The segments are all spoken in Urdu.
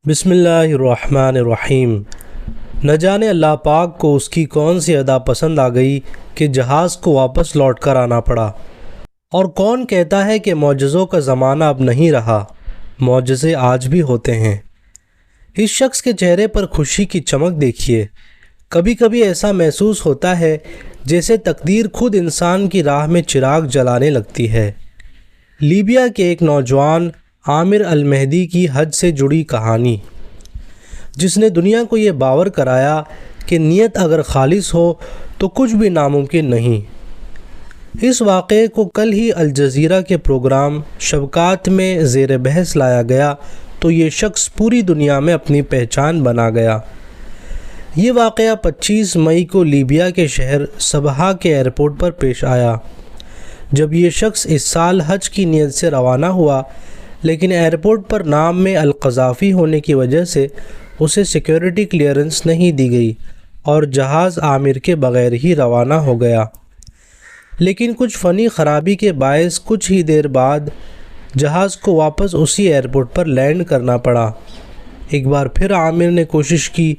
بسم اللہ الرحمن الرحیم۔ نہ جانے اللہ پاک کو اس کی کون سی ادا پسند آ گئی کہ جہاز کو واپس لوٹ کر آنا پڑا، اور کون کہتا ہے کہ معجزوں کا زمانہ اب نہیں رہا، معجزے آج بھی ہوتے ہیں۔ اس شخص کے چہرے پر خوشی کی چمک دیکھیے۔ کبھی کبھی ایسا محسوس ہوتا ہے جیسے تقدیر خود انسان کی راہ میں چراغ جلانے لگتی ہے۔ لیبیا کے ایک نوجوان عامر المہدی کی حج سے جڑی کہانی، جس نے دنیا کو یہ باور کرایا کہ نیت اگر خالص ہو تو کچھ بھی ناممکن نہیں۔ اس واقعے کو کل ہی الجزیرہ کے پروگرام شبکات میں زیر بحث لایا گیا تو یہ شخص پوری دنیا میں اپنی پہچان بنا گیا۔ یہ واقعہ 25 مئی کو لیبیا کے شہر صباح کے ایئرپورٹ پر پیش آیا، جب یہ شخص اس سال حج کی نیت سے روانہ ہوا، لیکن ایئرپورٹ پر نام میں القذافی ہونے کی وجہ سے اسے سیکیورٹی کلیئرنس نہیں دی گئی اور جہاز عامر کے بغیر ہی روانہ ہو گیا۔ لیکن کچھ فنی خرابی کے باعث کچھ ہی دیر بعد جہاز کو واپس اسی ایئرپورٹ پر لینڈ کرنا پڑا۔ ایک بار پھر عامر نے کوشش کی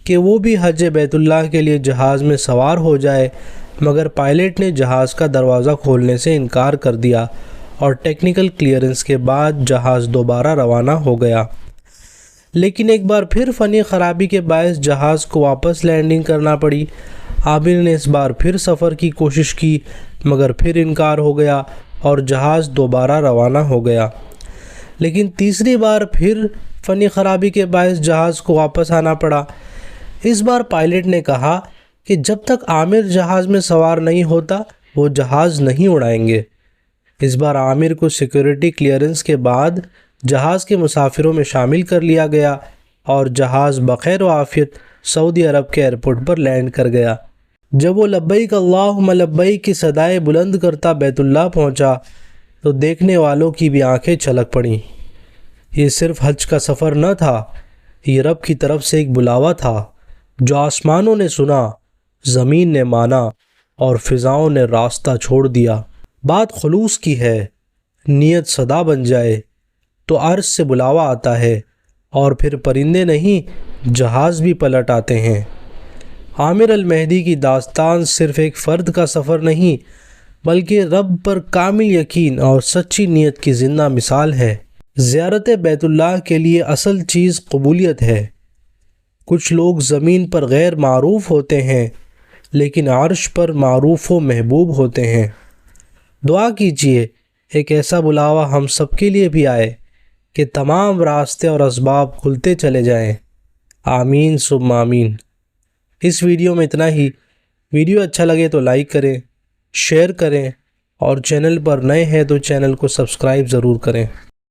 کہ وہ بھی حج بیت اللہ کے لیے جہاز میں سوار ہو جائے، مگر پائلٹ نے جہاز کا دروازہ کھولنے سے انکار کر دیا اور ٹیکنیکل کلیئرنس کے بعد جہاز دوبارہ روانہ ہو گیا۔ لیکن ایک بار پھر فنی خرابی کے باعث جہاز کو واپس لینڈنگ کرنا پڑی۔ عامر نے اس بار پھر سفر کی کوشش کی، مگر پھر انکار ہو گیا اور جہاز دوبارہ روانہ ہو گیا۔ لیکن تیسری بار پھر فنی خرابی کے باعث جہاز کو واپس آنا پڑا۔ اس بار پائلٹ نے کہا کہ جب تک عامر جہاز میں سوار نہیں ہوتا وہ جہاز نہیں اڑائیں گے۔ اس بار عامر کو سیکیورٹی کلیئرنس کے بعد جہاز کے مسافروں میں شامل کر لیا گیا اور جہاز بخیر و عافیت سعودی عرب کے ایئرپورٹ پر لینڈ کر گیا۔ جب وہ لبیک اللہم لبیک کی صدائے بلند کرتا بیت اللہ پہنچا تو دیکھنے والوں کی بھی آنکھیں چھلک پڑیں۔ یہ صرف حج کا سفر نہ تھا، یہ رب کی طرف سے ایک بلاوا تھا جو آسمانوں نے سنا، زمین نے مانا اور فضاؤں نے راستہ چھوڑ دیا۔ بات خلوص کی ہے، نیت صدا بن جائے تو عرش سے بلاوا آتا ہے اور پھر پرندے نہیں جہاز بھی پلٹ آتے ہیں۔ عامر المہدی کی داستان صرف ایک فرد کا سفر نہیں بلکہ رب پر کامل یقین اور سچی نیت کی زندہ مثال ہے۔ زیارت بیت اللہ کے لیے اصل چیز قبولیت ہے۔ کچھ لوگ زمین پر غیر معروف ہوتے ہیں لیکن عرش پر معروف و محبوب ہوتے ہیں۔ دعا کیجیے ایک ایسا بلاوا ہم سب کے لیے بھی آئے کہ تمام راستے اور اسباب کھلتے چلے جائیں۔ آمین ثم آمین۔ اس ویڈیو میں اتنا ہی۔ ویڈیو اچھا لگے تو لائک کریں، شیئر کریں اور چینل پر نئے ہیں تو چینل کو سبسکرائب ضرور کریں۔